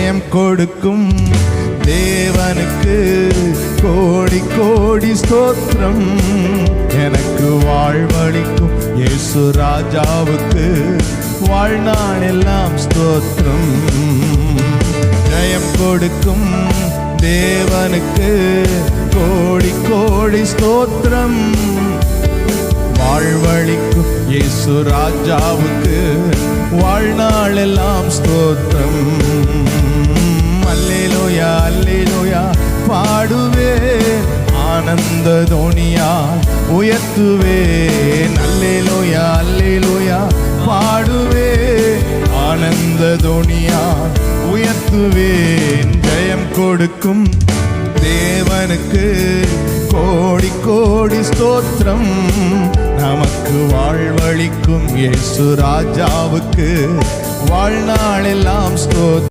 ஜெயம் கொடுக்கும் தேவனுக்கு கோடி கோடி ஸ்தோத்திரம். எனக்கு வாழ்வளிக்கும் இயேசு ராஜாவுக்கு வாழ்நாள் எல்லாம் ஸ்தோத்திரம். ஜெயம் கொடுக்கும் தேவனுக்கு கோடி கோடி ஸ்தோத்திரம். வாழ்வளிக்கும் இயேசு ராஜாவுக்கு வாழ்நாள் எல்லாம் ஸ்தோத்திரம். அல்லேலூயா அல்லேலூயா பாடுவேன், ஆனந்த தோனியால் உயர்த்துவேன். அல்லேலூயா அல்லேலூயா பாடுவேன், ஆனந்த தோனியால் உயர்த்துவேன். ஜெயம் கொடுக்கும் தேவனுக்கு கோடி கோடி ஸ்தோத்திரம். நமக்கு வாழ்வளிக்கும் இயேசு ராஜாவுக்கு வாழ்நாள் எல்லாம் ஸ்தோத்திரம்.